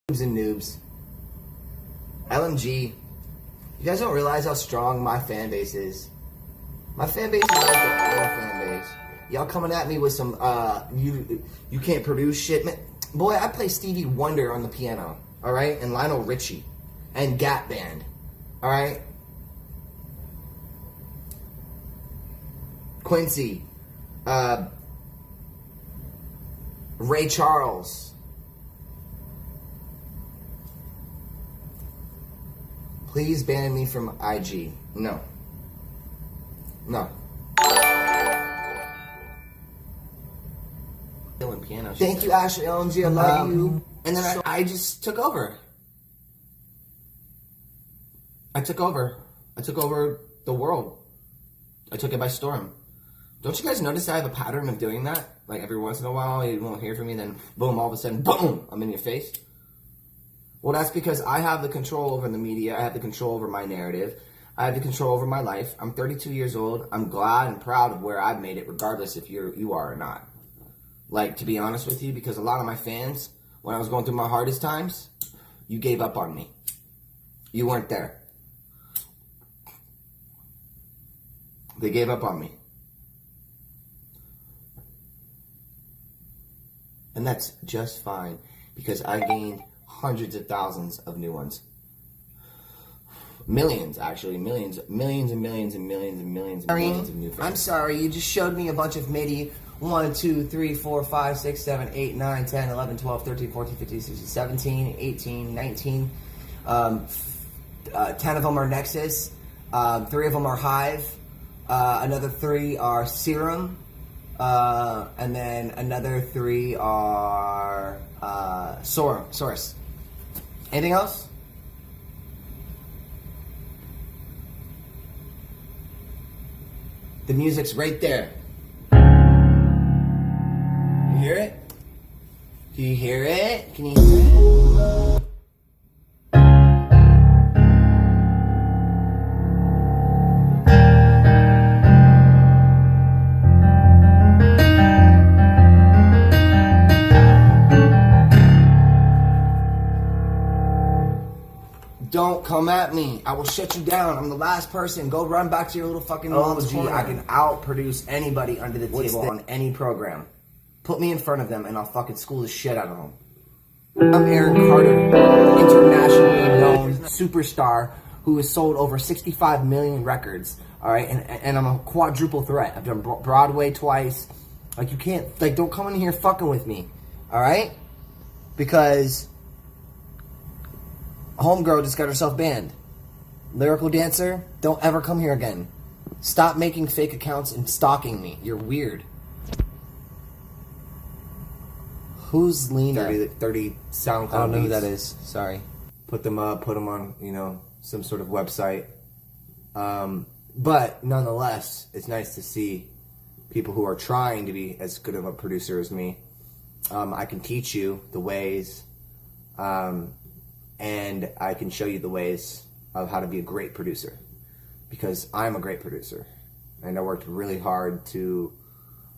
And noobs. LMG. You guys don't realize how strong my fan base is. My fan base is like the real fan base. Y'all coming at me with some you can't produce shit, man. Boy, I play Stevie Wonder on the piano, all right, and Lionel Richie, and Gap Band, all right. Quincy, Ray Charles. Please ban me from IG. No. No. Thank you, Ashley LMG. I love you. And then I just took over. I took over the world. I took it by storm. Don't you guys notice I have a pattern of doing that? Like every once in a while, you won't hear from me, then boom, all of a sudden, boom, I'm in your face. Well, that's because I have the control over the media. I have the control over my narrative. I have the control over my life. I'm 32 years old. I'm glad and proud of where I've made it, regardless if you are or not. Like, to be honest with you, because a lot of my fans, when I was going through my hardest times, you gave up on me. You weren't there. They gave up on me. And that's just fine, because I gained hundreds of thousands of new ones. Millions, actually. Millions and millions and millions and millions and millions of new fans. I'm sorry, you just showed me a bunch of MIDI. 1, 2, 3, 4, 5, 6, 7, 8, 9, 10, 11, 12, 13, 14, 15, 16, 17, 18, 19. 10 of them are Nexus. 3 of them are Hive. Another 3 are Serum. And then another 3 are Source. Anything else? The music's right there. You hear it? Do you hear it? Can you hear it? Don't come at me. I will shut you down. I'm the last person. Go run back to your little fucking mom's corner. I can outproduce anybody under the table on any program. Put me in front of them and I'll fucking school the shit out of them. I'm Aaron Carter, internationally known superstar who has sold over 65 million records. All right, and I'm a quadruple threat. I've done Broadway twice. Like, you can't, like, don't come in here fucking with me. All right? Because homegirl just got herself banned. Lyrical dancer, don't ever come here again. Stop making fake accounts and stalking me. You're weird. Who's Lena? 30 SoundCloud. I don't know who that is. Sorry. Put them up. Put them on, some sort of website. But nonetheless, it's nice to see people who are trying to be as good of a producer as me. I can teach you the ways. And I can show you the ways of how to be a great producer, because I'm a great producer, and I worked really hard to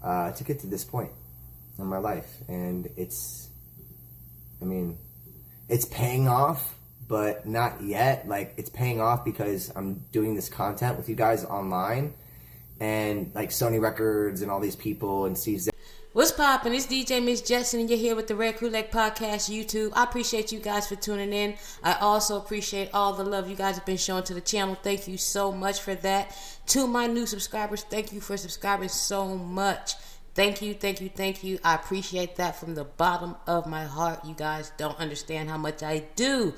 get to this point in my life, and it's paying off, but not yet. Like, it's paying off because I'm doing this content with you guys online, and like Sony Records and all these people and Steve. What's poppin'? It's DJ Miss Jetson, and you're here with the Red Crew Leg Podcast YouTube. I appreciate you guys for tuning in. I also appreciate all the love you guys have been showing to the channel. Thank you so much for that. To my new subscribers, thank you for subscribing so much. Thank you, thank you, thank you. I appreciate that from the bottom of my heart. You guys don't understand how much I do.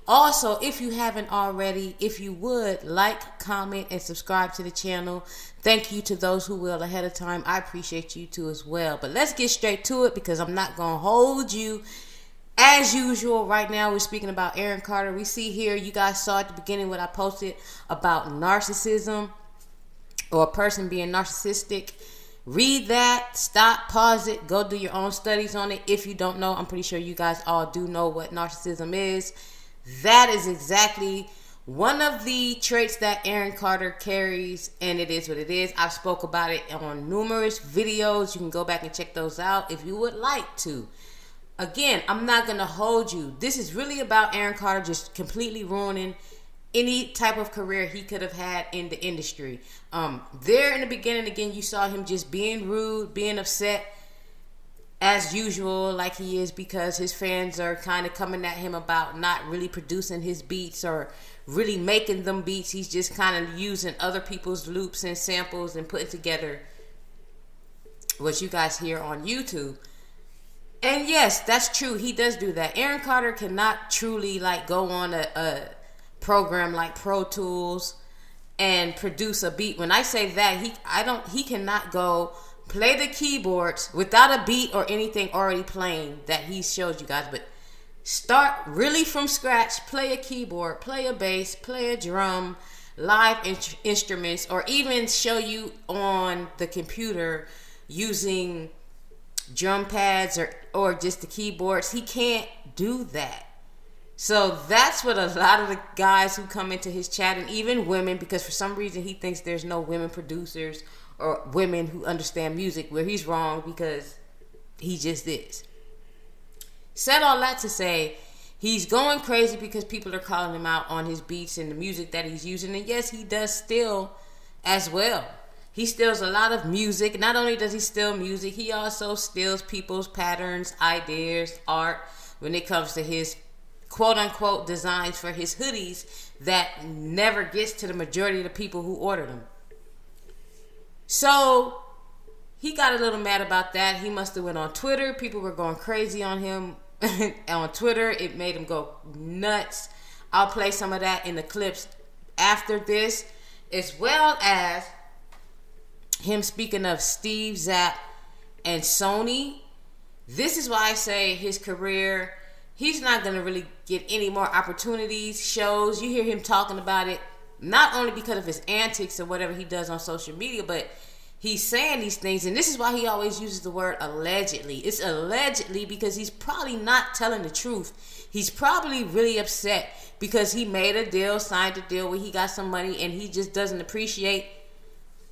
Also, if you haven't already, if you would like, comment, and subscribe to the channel. Thank you to those who will ahead of time. I appreciate you too as well. But let's get straight to it, because I'm not going to hold you. As usual, right now we're speaking about Aaron Carter. We see here, you guys saw at the beginning what I posted about narcissism, or a person being narcissistic. Read that, stop, pause it, go do your own studies on it. If you don't know, I'm pretty sure you guys all do know what narcissism is. That is exactly one of the traits that Aaron Carter carries, and it is what it is. I've spoke about it on numerous videos. You can go back and check those out if you would like to. again, I'm not going to hold you. This is really about Aaron Carter just completely ruining any type of career he could have had in the industry. There in the beginning, again, you saw him just being rude, being upset as usual, like he is, because his fans are kind of coming at him about not really producing his beats or really making them beats. He's just kind of using other people's loops and samples and putting together what you guys hear on YouTube. And yes, that's true. He does do that. Aaron Carter cannot truly like go on a program like Pro Tools and produce a beat. When I say that, he cannot go play the keyboards without a beat or anything already playing that he showed you guys. But start really from scratch, play a keyboard, play a bass, play a drum, live instruments, or even show you on the computer using drum pads or just the keyboards. He can't do that. So that's what a lot of the guys who come into his chat, and even women, because for some reason he thinks there's no women producers or women who understand music, where he's wrong, because he just is. Said all that to say, he's going crazy because people are calling him out on his beats and the music that he's using. And yes, he does steal as well. He steals a lot of music. Not only does he steal music, he also steals people's patterns, ideas, art, when it comes to his quote-unquote designs for his hoodies that never gets to the majority of the people who order them. So he got a little mad about that. He must have went on Twitter. People were going crazy on him on Twitter. It made him go nuts. I'll play some of that in the clips after this, as well as him speaking of Steve Zapp and Sony. This is why I say his career, he's not going to really get any more opportunities, shows. You hear him talking about it, not only because of his antics or whatever he does on social media, but he's saying these things. And this is why he always uses the word allegedly. It's allegedly because he's probably not telling the truth. He's probably really upset because he made a deal, signed a deal where he got some money, and he just doesn't appreciate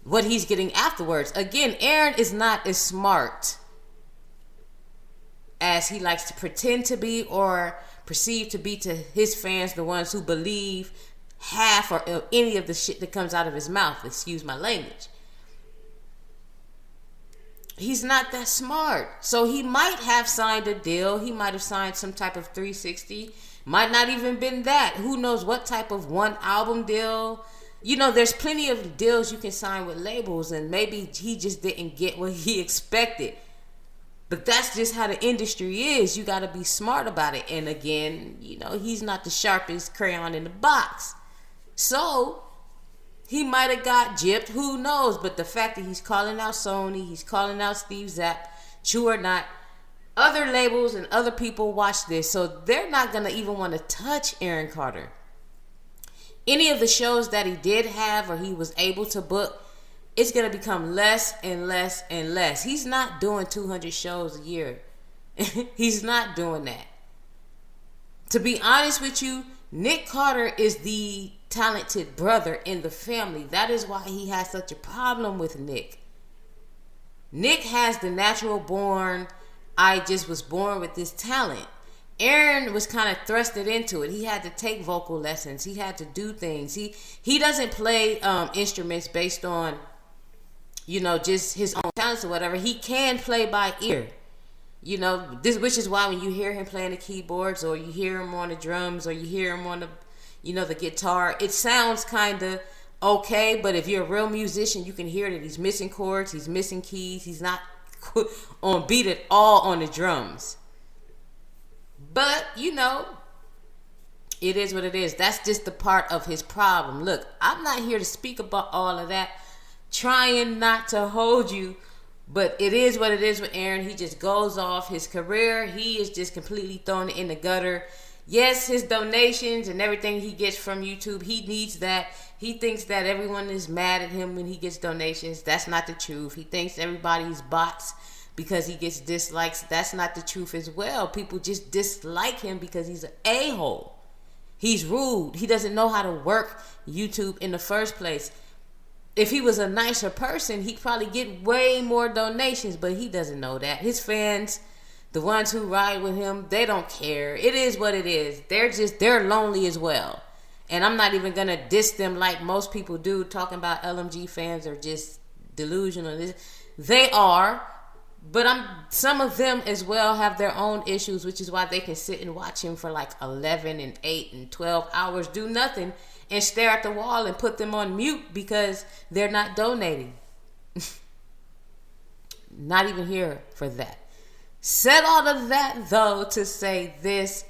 what he's getting afterwards. Again, Aaron is not as smart as he likes to pretend to be or perceive to be to his fans, the ones who believe half or any of the shit that comes out of his mouth. Excuse my language. He's not that smart. So he might have signed a deal. He might have signed some type of 360. Might not even been that. Who knows what type of one album deal. You know, there's plenty of deals you can sign with labels, and maybe he just didn't get what he expected. But that's just how the industry is. You got to be smart about it. And again, you know, he's not the sharpest crayon in the box. So he might have got gypped. Who knows? But the fact that he's calling out Sony, he's calling out Steve Zapp, true or not, other labels and other people watch this. So they're not going to even want to touch Aaron Carter. Any of the shows that he did have or he was able to book, it's going to become less and less and less. He's not doing 200 shows a year. He's not doing that. To be honest with you, Nick Carter is the talented brother in the family. That is why he has such a problem with Nick. Nick has the natural born, I just was born with this talent. Aaron was kind of thrusted into it. He had to take vocal lessons. He had to do things. He doesn't play instruments based on, you know, just his own talents or whatever. He can play by ear. You know, this, which is why when you hear him playing the keyboards, or you hear him on the drums, or you hear him on the, you know, the guitar, it sounds kind of okay. But if you're a real musician, you can hear that he's missing chords, he's missing keys, he's not on beat at all on the drums. But, you know, it is what it is. That's just the part of his problem. Look, I'm not here to speak about all of that, trying not to hold you. But it is what it is with Aaron. He just goes off. His career, he is just completely thrown in the gutter. Yes, his donations and everything he gets from YouTube, he needs that. He thinks that everyone is mad at him when he gets donations. That's not the truth. He thinks everybody's bots because he gets dislikes. That's not the truth as well. People just dislike him because he's an a-hole. He's rude. He doesn't know how to work YouTube in the first place. If he was a nicer person, he'd probably get way more donations, but he doesn't know that. His fans The ones who ride with him, they don't care. It is what it is. They're lonely as well. And I'm not even going to diss them like most people do, talking about LMG fans are just delusional. They are, but some of them as well have their own issues, which is why they can sit and watch him for like 11 and 8 and 12 hours, do nothing, and stare at the wall and put them on mute because they're not donating. Not even here for that. Said all of that, though, to say this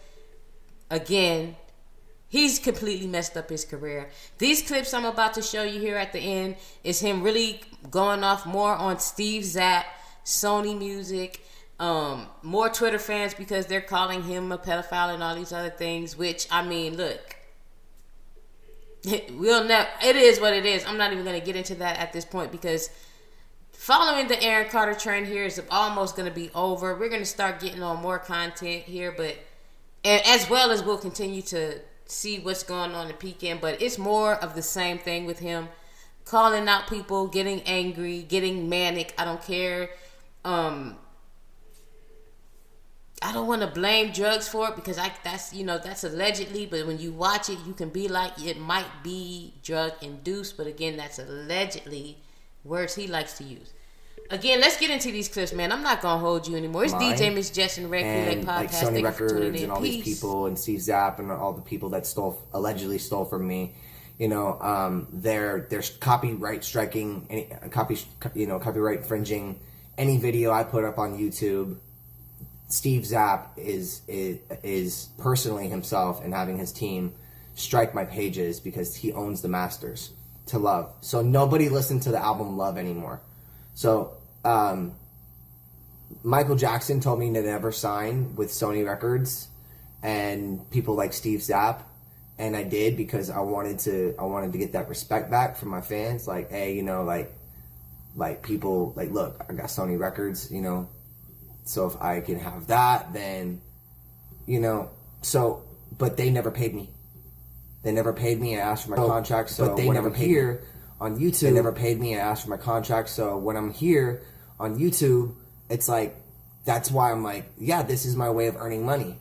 again. He's completely messed up his career. These clips I'm about to show you here at the end is him really going off more on Steve Zapp, Sony Music, more Twitter fans because they're calling him a pedophile and all these other things, which, I mean, look, it is what it is. I'm not even going to get into that at this point because following the Aaron Carter trend here is almost going to be over. We're going to start getting on more content here, and as well as we'll continue to see what's going on in Pekin, but it's more of the same thing with him, calling out people, getting angry, getting manic. I don't care. I don't want to blame drugs for it because that's allegedly, but when you watch it, you can be like, it might be drug induced, but again, that's allegedly words he likes to use. Again, let's get into these clips, man. I'm not gonna hold you anymore. It's DJ Miss Jess and Red Kool-Aid Podcast. Like Sony Records and all Peace. these people and Steve Zapp and all the people that allegedly stole from me. They're copyright striking, copyright infringing any video I put up on YouTube. Steve Zapp is personally himself and having his team strike my pages because he owns the masters to Love. So nobody listened to the album Love anymore. So, Michael Jackson told me to never sign with Sony Records and people like Steve Zapp, and I did because I wanted to get that respect back from my fans. Like, hey, like people, like, look, I got Sony Records, so if I can have that, then, but they never paid me. They never paid me. I asked for my contract, so but they never paid me. On YouTube, they never paid me. I asked for my contract, so when I'm here on YouTube, it's like, that's why I'm like, yeah, this is my way of earning money.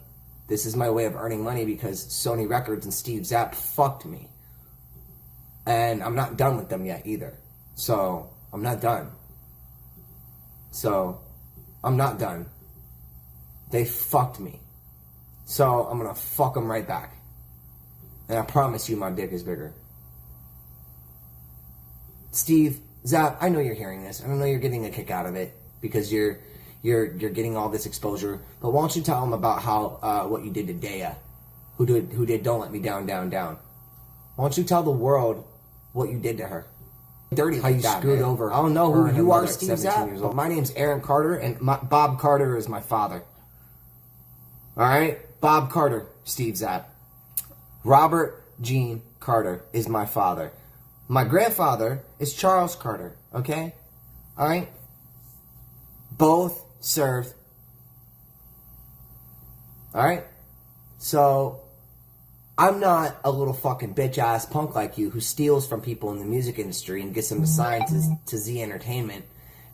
This is my way of earning money because Sony Records and Steve Zapp fucked me. And I'm not done with them yet either. So, I'm not done. They fucked me. So, I'm gonna fuck them right back. And I promise you my dick is bigger. Steve Zapp, I know you're hearing this. I know you're getting a kick out of it because you're getting all this exposure. But why don't you tell them about how what you did to Daya, who did Don't Let Me Down, Down, Down. Why don't you tell the world what you did to her? Dirty how you screwed over. I don't know who you are, Steve Zapp. My name's Aaron Carter, and Bob Carter is my father. All right, Bob Carter, Steve Zapp. Robert Gene Carter is my father. My grandfather is Charles Carter, okay? All right? Both served. All right? So, I'm not a little fucking bitch-ass punk like you who steals from people in the music industry and gets them assigned to Z Entertainment,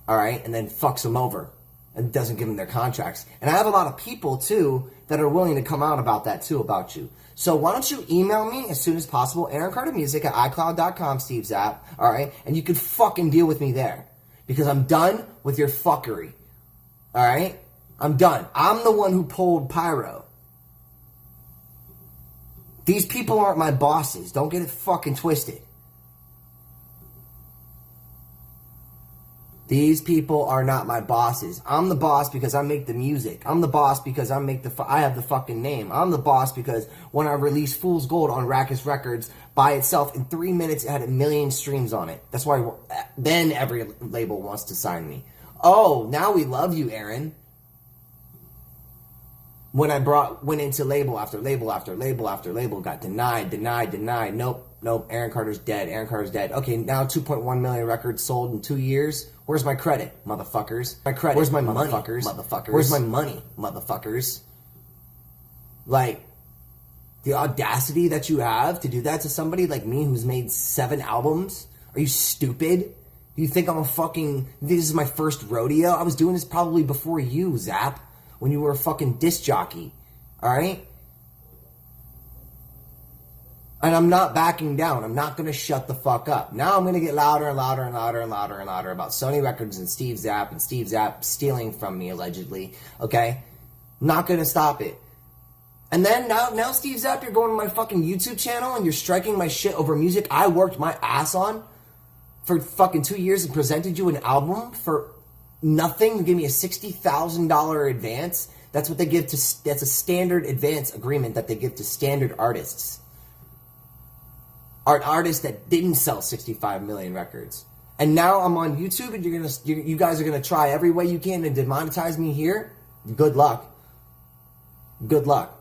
all right, and then fucks them over and doesn't give them their contracts. And I have a lot of people, too, that are willing to come out about that, too, about you. So why don't you email me as soon as possible, AaronCarterMusic@iCloud.com, Steve Zapp, all right? And you can fucking deal with me there. Because I'm done with your fuckery, all right? I'm done. I'm the one who pulled Pyro. These people aren't my bosses. Don't get it fucking twisted. These people are not my bosses. I'm the boss because I make the music. I'm the boss because I have the fucking name. I'm the boss because when I released Fool's Gold on Rackus Records by itself, in 3 minutes it had 1 million streams on it. That's why then every label wants to sign me. Oh, now we love you, Aaron. When I went into label after label after label after label, got denied. Nope, Aaron Carter's dead. Okay, now 2.1 million records sold in 2 years. Where's my credit, motherfuckers? Where's my money, motherfuckers? Where's my money, motherfuckers? Like, the audacity that you have to do that to somebody like me who's made 7 albums? Are you stupid? Do you think this is my first rodeo? I was doing this probably before you, Zapp. when you were a fucking disc jockey. Alright? And I'm not backing down. I'm not going to shut the fuck up. Now I'm going to get louder and louder and louder and louder and louder about Sony Records and Steve Zapp stealing from me, allegedly. Okay? I'm not going to stop it. And then now Steve Zapp, you're going to my fucking YouTube channel and you're striking my shit over music I worked my ass on for fucking 2 years and presented you an album for nothing. You gave me a $60,000 advance. That's what they give to, that's a standard advance agreement that they give to standard artists. Artists that didn't sell 65 million records. And now I'm on YouTube and you guys are gonna try every way you can to demonetize me here. Good luck. Good luck.